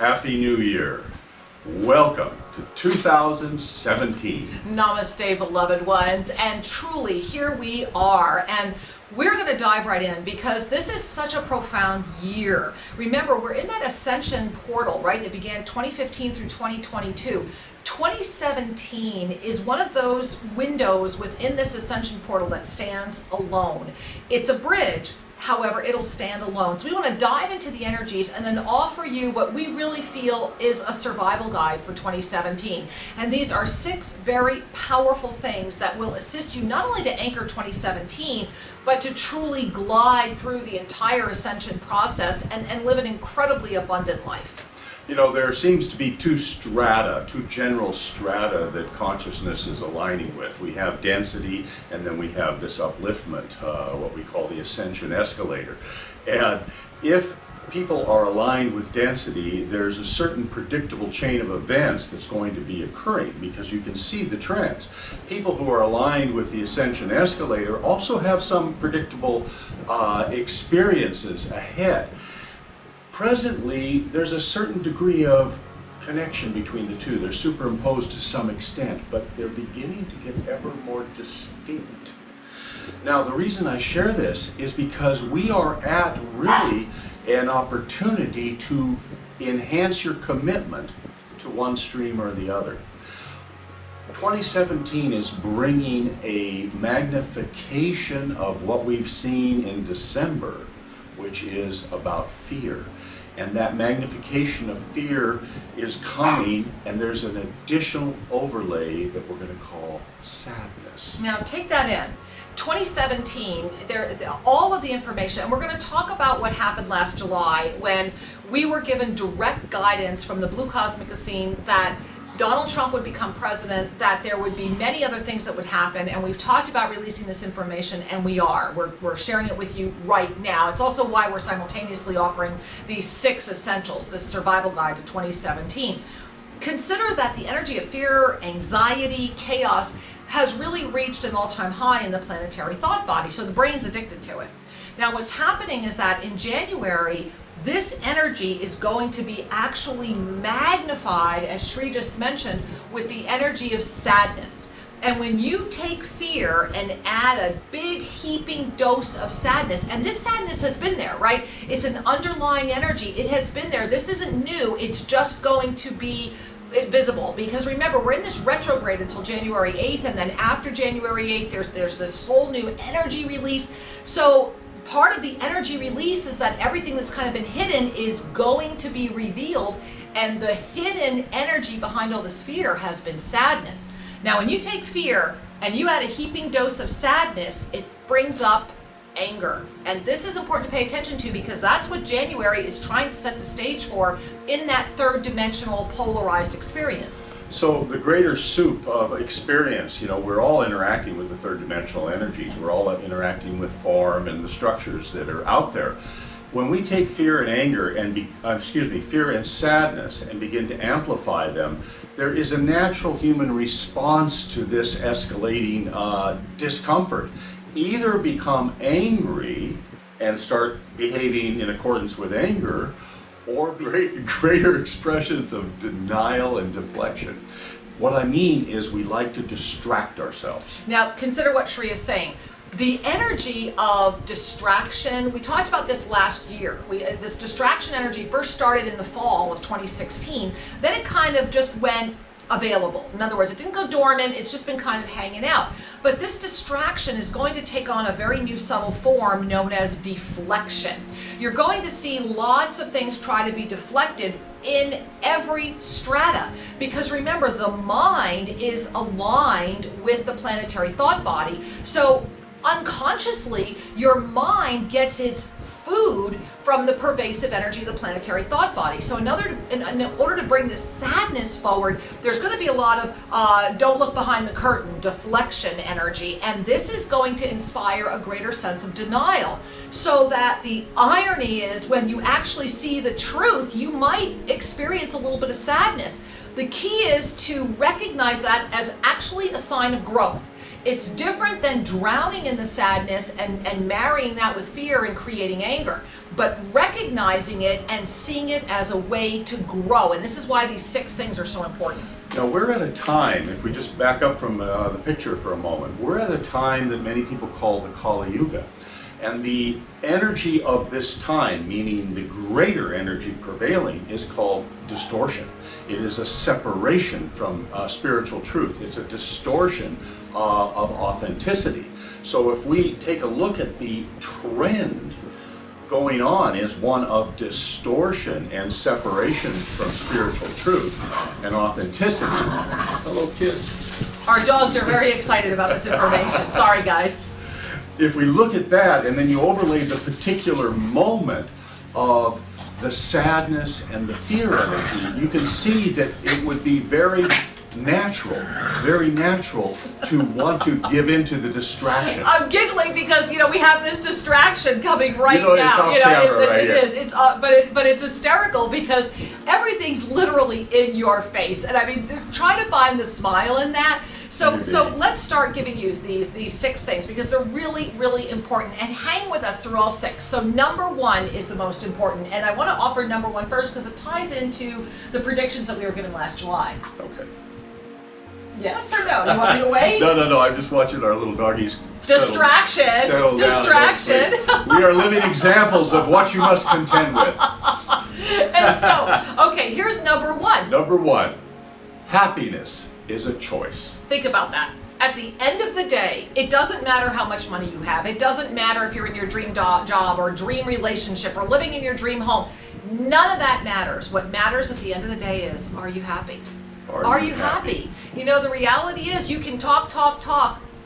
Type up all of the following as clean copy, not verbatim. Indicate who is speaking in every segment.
Speaker 1: Happy New Year. Welcome to 2017.
Speaker 2: Namaste, beloved ones. And truly, here we are. And we're going to dive right in because this is such a profound year. Remember, we're in that Ascension portal, right? That began 2015 through 2022. 2017 is one of those windows within this Ascension portal that stands alone. It's a bridge. However, it'll stand alone. So we want to dive into the energies and then offer you what we really feel is a survival guide for 2017. And these are 6 very powerful things that will assist you not only to anchor 2017, but to truly glide through the entire ascension process and live an incredibly abundant life.
Speaker 1: You know, there seems to be two general strata that consciousness is aligning with. We have density, and then we have this upliftment, what we call the ascension escalator. And if people are aligned with density, there's a certain predictable chain of events that's going to be occurring because you can see the trends. People who are aligned with the ascension escalator also have some predictable experiences ahead. Presently, there's a certain degree of connection between the two. They're superimposed to some extent, but they're beginning to get ever more distinct. Now, the reason I share this is because we are at really an opportunity to enhance your commitment to one stream or the other. 2017 is bringing a magnification of what we've seen in December, which is about fear. And that magnification of fear is coming, and there's an additional overlay that we're going to call sadness.
Speaker 2: Now take that in. 2017, all of the information, and we're going to talk about what happened last July when we were given direct guidance from the Blue Cosmic Scene that Donald Trump would become president, that there would be many other things that would happen, and we've talked about releasing this information, and we are. We're sharing it with you right now. It's also why we're simultaneously offering these 6 essentials, this survival guide to 2017. Consider that the energy of fear, anxiety, chaos has really reached an all-time high in the planetary thought body, so the brain's addicted to it. Now what's happening is that in January, this energy is going to be actually magnified, as Shri just mentioned, with the energy of sadness. And when you take fear and add a big heaping dose of sadness, and this sadness has been there, right? It's an underlying energy. It has been there. This isn't new. It's just going to be visible, because remember, we're in this retrograde until January 8th, and then after January 8th, there's this whole new energy release. So part of the energy release is that everything that's kind of been hidden is going to be revealed, and the hidden energy behind all this fear has been sadness. Now, when you take fear and you add a heaping dose of sadness, it brings up anger. And this is important to pay attention to because that's what January is trying to set the stage for in that 3rd dimensional polarized experience.
Speaker 1: So the greater soup of experience, you know, we're all interacting with the 3rd dimensional energies. We're all interacting with form and the structures that are out there. When we take fear and anger and fear and sadness and begin to amplify them, there is a natural human response to this escalating discomfort. Either become angry and start behaving in accordance with anger, or greater expressions of denial and deflection. What I mean is we like to distract ourselves.
Speaker 2: Now consider what Shri is saying. The energy of distraction, we talked about this last year. This distraction energy first started in the fall of 2016. Then it kind of just went available. In other words, it didn't go dormant, it's just been kind of hanging out. But this distraction is going to take on a very new subtle form known as deflection. You're going to see lots of things try to be deflected in every strata, because remember, the mind is aligned with the planetary thought body. So unconsciously, your mind gets its food from the pervasive energy of the planetary thought body. So in order to bring this sadness forward, there's going to be a lot of don't look behind the curtain, deflection energy, and this is going to inspire a greater sense of denial. So that the irony is, when you actually see the truth, you might experience a little bit of sadness. The key is to recognize that as actually a sign of growth. It's different than drowning in the sadness and marrying that with fear and creating anger. but recognizing it and seeing it as a way to grow. And this is why these 6 things are so important.
Speaker 1: Now we're at a time, if we just back up from the picture for a moment, we're at a time that many people call the Kali Yuga. And the energy of this time, meaning the greater energy prevailing, is called distortion. It is a separation from spiritual truth. It's a distortion of authenticity. So if we take a look at the trend going on is one of distortion and separation from spiritual truth and authenticity. Hello, kids.
Speaker 2: Our dogs are very excited about this information. Sorry, guys.
Speaker 1: If we look at that and then you overlay the particular moment of the sadness and the fear energy, you can see that it would be very natural to want to give into the distraction.
Speaker 2: I'm giggling because we have this distraction coming right now.
Speaker 1: It's off camera, right?
Speaker 2: It is. It's but it's hysterical because everything's literally in your face, and I mean, try to find the smile in that. So let's start giving you these 6 things because they're really, really important, and hang with us through all 6. So number 1 is the most important, and I want to offer number 1 first because it ties into the predictions that we were given last July.
Speaker 1: Okay.
Speaker 2: Yes or no? You want me to wait?
Speaker 1: No. I'm just watching our little doggies.
Speaker 2: Distraction.
Speaker 1: Settle down.
Speaker 2: Distraction.
Speaker 1: We are living examples of what you must contend with.
Speaker 2: And so, okay, here's number 1.
Speaker 1: Number 1, happiness is a choice.
Speaker 2: Think about that. At the end of the day, it doesn't matter how much money you have. It doesn't matter if you're in your dream job or dream relationship or living in your dream home. None of that matters. What matters at the end of the day is, are you happy? Are you happy? The reality is you can talk,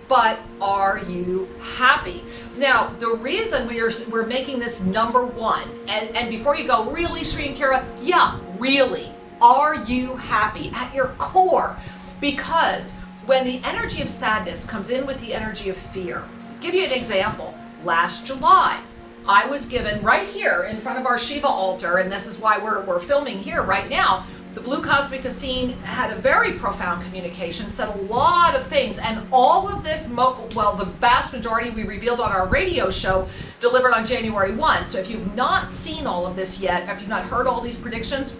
Speaker 2: but are you happy? Now, the reason we're making this number 1, and before you go, really, Sri and Kira, yeah, really, are you happy at your core? Because when the energy of sadness comes in with the energy of fear, I'll give you an example. Last July, I was given right here in front of our Shiva altar, and this is why we're filming here right now. The Blue Cosmic Scene had a very profound communication, said a lot of things, and all of this, the vast majority we revealed on our radio show, delivered on January 1. So if you've not seen all of this yet, if you've not heard all these predictions,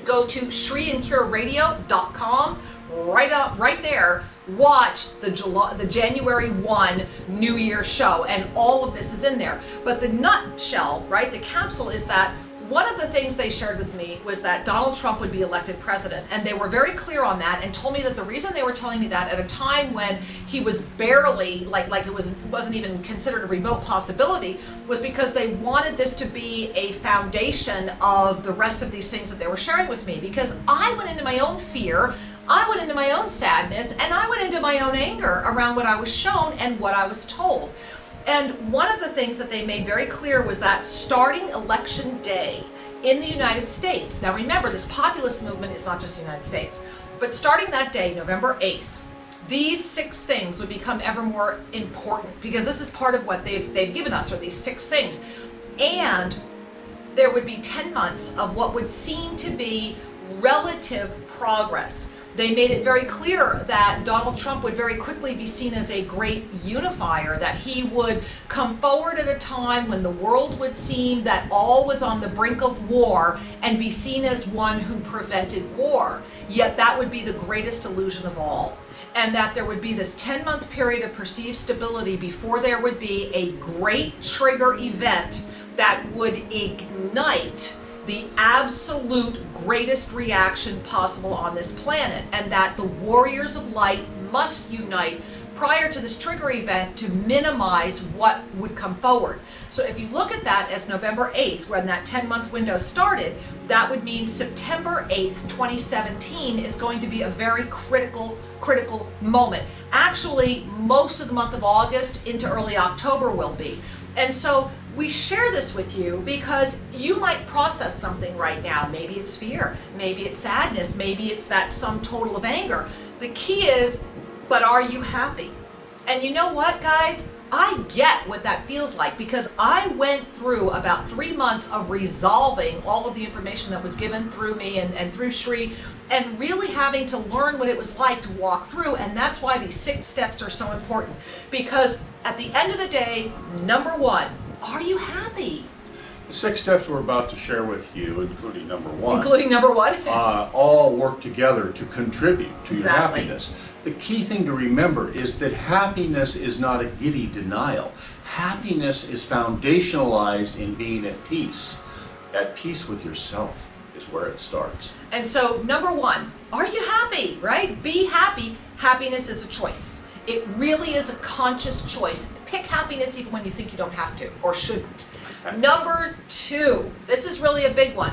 Speaker 2: go to shriandkiraradio.com. Right there, watch the January 1 New Year show, and all of this is in there. But the nutshell, right, the capsule is that one of the things they shared with me was that Donald Trump would be elected president, and they were very clear on that and told me that the reason they were telling me that at a time when he was barely, like it wasn't even considered a remote possibility, was because they wanted this to be a foundation of the rest of these things that they were sharing with me. Because I went into my own fear, I went into my own sadness, and I went into my own anger around what I was shown and what I was told. And one of the things that they made very clear was that starting election day in the United States, now remember, this populist movement is not just the United States, but starting that day, November 8th, these 6 things would become ever more important because this is part of what they've given us, are these 6 things. And there would be 10 months of what would seem to be relative progress. They made it very clear that Donald Trump would very quickly be seen as a great unifier, that he would come forward at a time when the world would seem that all was on the brink of war and be seen as one who prevented war. Yet that would be the greatest illusion of all. And that there would be this 10-month period of perceived stability before there would be a great trigger event that would ignite the absolute greatest reaction possible on this planet, and that the warriors of light must unite prior to this trigger event to minimize what would come forward. So if you look at that as November 8th, when that 10-month window started, that would mean September 8th, 2017 is going to be a very critical moment. Actually, most of the month of August into early October will be. And so we share this with you because you might process something right now. Maybe it's fear, maybe it's sadness, maybe it's that sum total of anger. The key is, but are you happy? And you know what, guys? I get what that feels like because I went through about 3 months of resolving all of the information that was given through me and through Shri, and really having to learn what it was like to walk through. And that's why these 6 steps are so important, because at the end of the day, number 1, are you happy?
Speaker 1: The 6 steps we're about to share with you, including number 1,
Speaker 2: Including number 1?
Speaker 1: all work together to contribute to your
Speaker 2: Exactly.
Speaker 1: happiness. The key thing to remember is that happiness is not a giddy denial. Happiness is foundationalized in being at peace. At peace with yourself is where it starts.
Speaker 2: And so, number 1, are you happy, right? Be happy. Happiness is a choice. It really is a conscious choice. Pick happiness even when you think you don't have to or shouldn't. Number 2, this is really a big one.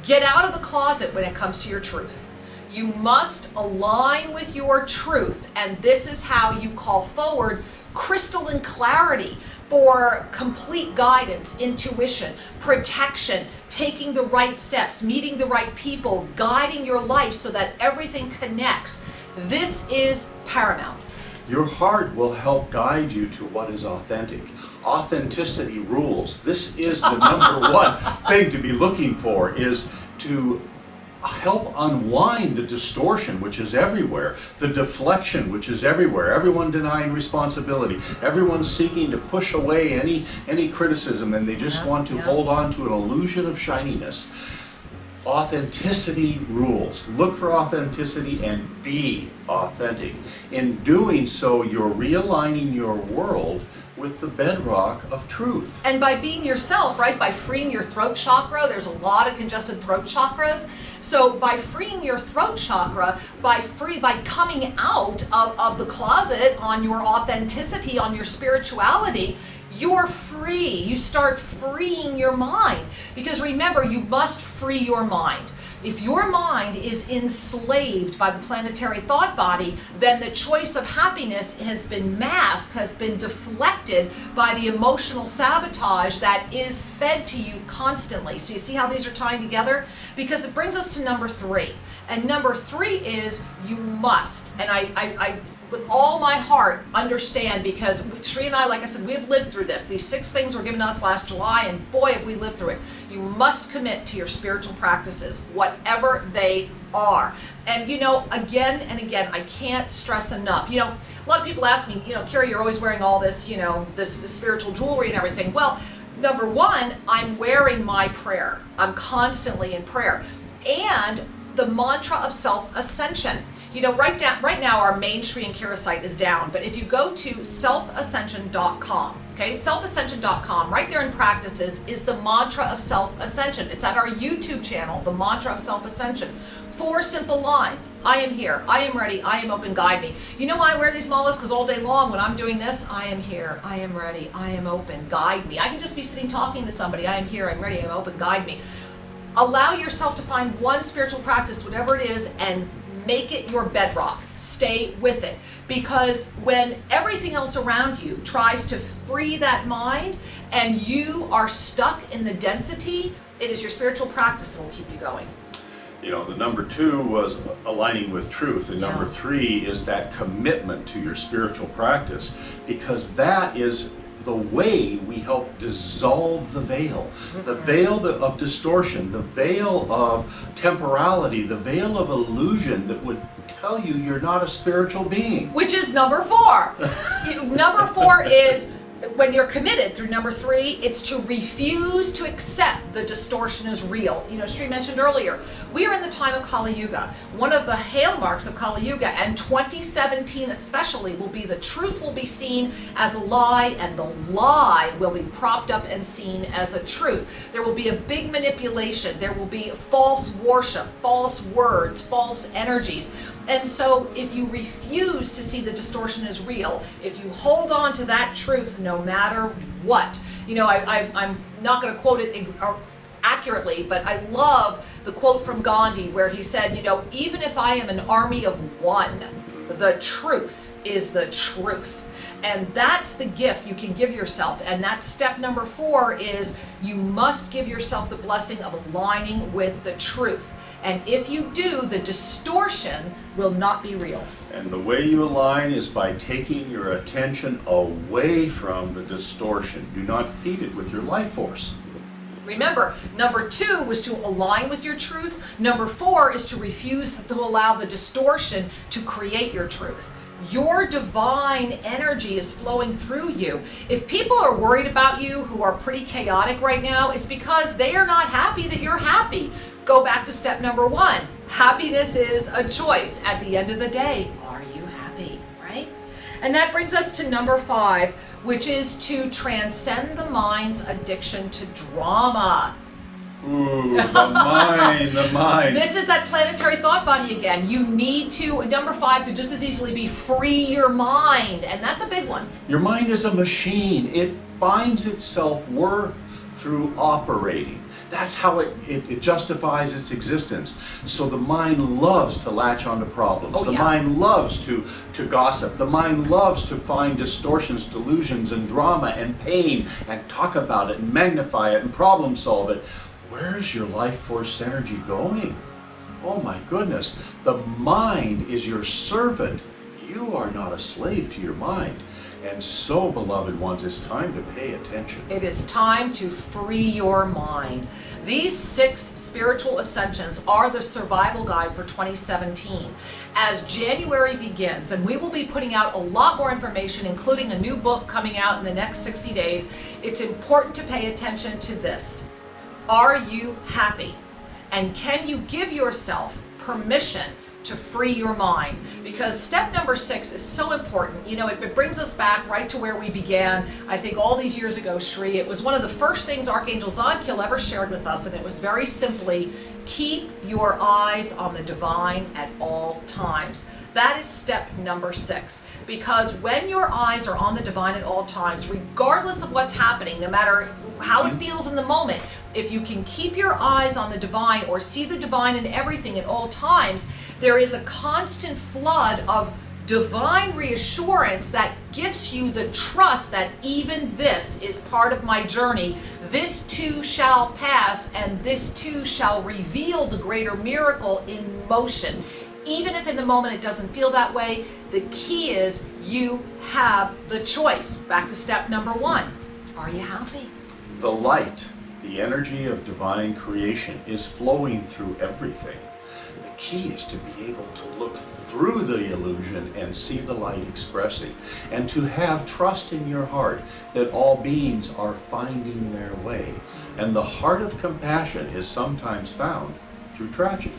Speaker 2: Get out of the closet when it comes to your truth. You must align with your truth, and this is how you call forward crystalline clarity for complete guidance, intuition, protection, taking the right steps, meeting the right people, guiding your life so that everything connects. This is paramount.
Speaker 1: Your heart will help guide you to what is authentic. Authenticity rules. This is the number 1 thing to be looking for, is to help unwind the distortion which is everywhere, the deflection which is everywhere, everyone denying responsibility, everyone seeking to push away any criticism, and they just want to hold on to an illusion of shininess. Authenticity rules. Look for authenticity and be authentic. In doing so, you're realigning your world with the bedrock of truth.
Speaker 2: And by being yourself, right, by freeing your throat chakra, there's a lot of congested throat chakras. So by freeing your throat chakra, by coming out of the closet on your authenticity, on your spirituality, you're free. You start freeing your mind. Because remember, you must free your mind. If your mind is enslaved by the planetary thought body, then the choice of happiness has been masked, has been deflected by the emotional sabotage that is fed to you constantly. So you see how these are tying together? Because it brings us to number 3. And number 3 is you must, and I with all my heart understand, because Sri and I, like I said, we've lived through this. These 6 things were given to us last July, and boy, have we lived through it. You must commit to your spiritual practices, whatever they are. And again and again, I can't stress enough. A lot of people ask me, Carrie, you're always wearing all this, this spiritual jewelry and everything. Well, number 1, I'm wearing my prayer. I'm constantly in prayer. And the mantra of self-ascension. Right now our main Sri and Kira site is down, but if you go to self-ascension.com, okay, self-ascension.com, right there in practices is the mantra of self-ascension. It's at our YouTube channel, the mantra of self-ascension. 4 simple lines. I am here, I am ready, I am open, guide me. You know why I wear these malas? Because all day long when I'm doing this, I am here, I am ready, I am open, guide me. I can just be sitting talking to somebody, I am here, I'm ready, I'm open, guide me. Allow yourself to find one spiritual practice, whatever it is, and make it your bedrock. Stay with it. Because when everything else around you tries to free that mind and you are stuck in the density, it is your spiritual practice that will keep you going.
Speaker 1: The number 2 was aligning with truth, and number 3 is that commitment to your spiritual practice, because that is the way we help dissolve the veil of distortion, the veil of temporality, the veil of illusion that would tell you you're not a spiritual being.
Speaker 2: Which is number 4. Number 4 is when you're committed through number 3, it's to refuse to accept the distortion is real. Sri mentioned earlier, we are in the time of Kali Yuga. One of the hallmarks of Kali Yuga, and 2017 especially, will be the truth will be seen as a lie, and the lie will be propped up and seen as a truth. There will be a big manipulation. There will be false worship, false words, false energies. And so if you refuse to see the distortion as real, if you hold on to that truth no matter what, I'm not going to quote it accurately, but I love the quote from Gandhi where he said, even if I am an army of 1, the truth is the truth. And that's the gift you can give yourself. And that's step number 4 is you must give yourself the blessing of aligning with the truth. And if you do, the distortion will not be real.
Speaker 1: And the way you align is by taking your attention away from the distortion. Do not feed it with your life force.
Speaker 2: Remember, number 2 was to align with your truth. Number 4 is to refuse to allow the distortion to create your truth. Your divine energy is flowing through you. If people are worried about you who are pretty chaotic right now, it's because they are not happy that you're happy. Go back to step number 1. Happiness is a choice. At the end of the day, are you happy, right? And that brings us to number 5, which is to transcend the mind's addiction to drama.
Speaker 1: Ooh, the mind.
Speaker 2: This is that planetary thought body again. You need to, number 5 could just as easily be free your mind, and that's a big one.
Speaker 1: Your mind is a machine. It finds its self-worth through operating. That's how it justifies its existence. So the mind loves to latch onto problems.
Speaker 2: Oh,
Speaker 1: the
Speaker 2: yeah.
Speaker 1: mind loves to gossip. The mind loves to find distortions, delusions, and drama and pain and talk about it and magnify it and problem solve it. Where's your life force energy going? Oh my goodness. The mind is your servant. You are not a slave to your mind. And so, beloved ones, it's time to pay attention.
Speaker 2: It is time to free your mind. These 6 spiritual ascensions are the survival guide for 2017. As January begins, and we will be putting out a lot more information, including a new book coming out in the next 60 days, it's important to pay attention to this. Are you happy? And can you give yourself permission to free your mind? Because step number 6 is so important. You know, it brings us back right to where we began, I think all these years ago, Shri. It was one of the first things Archangel Zadkiel ever shared with us, and it was very simply, keep your eyes on the divine at all times. That is step number 6. Because when your eyes are on the divine at all times, regardless of what's happening, no matter how it feels in the moment, if you can keep your eyes on the divine or see the divine in everything at all times, there is a constant flood of divine reassurance that gives you the trust that even this is part of my journey. This too shall pass, and this too shall reveal the greater miracle in motion. Even if in the moment it doesn't feel that way, the key is you have the choice. Back to step number 1. Are you happy?
Speaker 1: The light, the energy of divine creation, is flowing through everything. The key is to be able to look through the illusion and see the light expressing, and to have trust in your heart that all beings are finding their way. And the heart of compassion is sometimes found through tragedy.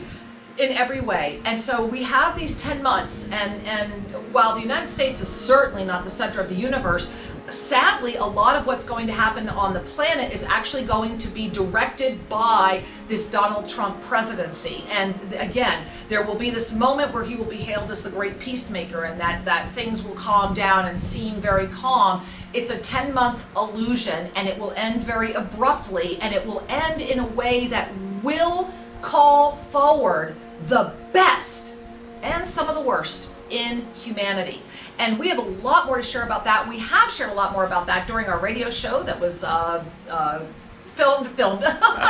Speaker 2: In every way. And so we have these 10 months, and while the United States is certainly not the center of the universe, sadly a lot of what's going to happen on the planet is actually going to be directed by this Donald Trump presidency. And again, there will be this moment where he will be hailed as the great peacemaker, and that things will calm down and seem very calm. It's a 10-month illusion, and it will end very abruptly, and it will end in a way that will call forward the best and some of the worst in humanity. And we have a lot more to share about that. We have shared a lot more about that during our radio show that was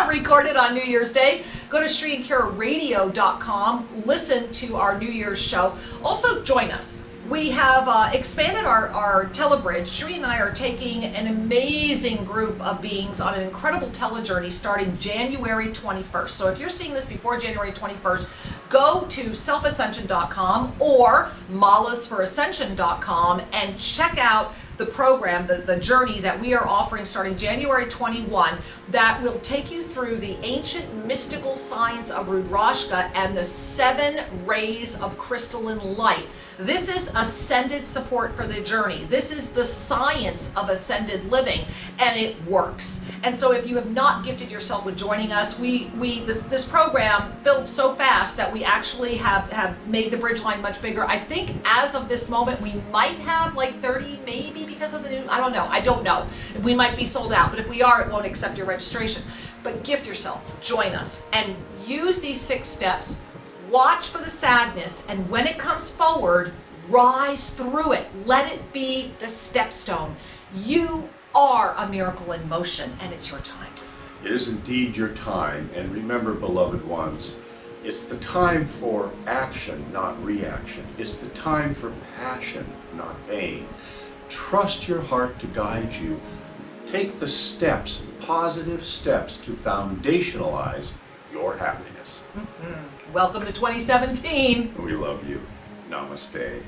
Speaker 2: recorded on New Year's Day. Go to ShriandKiraRadio.com, listen to our New Year's show. Also join us. We have expanded our telebridge. Shri and I are taking an amazing group of beings on an incredible telejourney starting January 21st. So if you're seeing this before January 21st, go to Self-Ascension.com or malasforascension.com and check out the program, the journey that we are offering starting January 21, that will take you through the ancient mystical science of Rudrashka and the 7 rays of crystalline light. This is ascended support for the journey. This is the science of ascended living, and it works. And so if you have not gifted yourself with joining us, this program built so fast that we actually have made the bridge line much bigger. I think as of this moment, we might have like 30, maybe because of the new, I don't know. We might be sold out, but if we are, it won't accept your registration. But gift yourself, join us, and use these 6 steps. Watch for the sadness, and when it comes forward, rise through it. Let it be the stepstone. You are a miracle in motion, and it's your time.
Speaker 1: It is indeed your time, and remember, beloved ones, it's the time for action, not reaction. It's the time for passion, not pain. Trust your heart to guide you. Take the steps, positive steps, to foundationalize your happiness.
Speaker 2: Welcome to 2017.
Speaker 1: We love you. Namaste.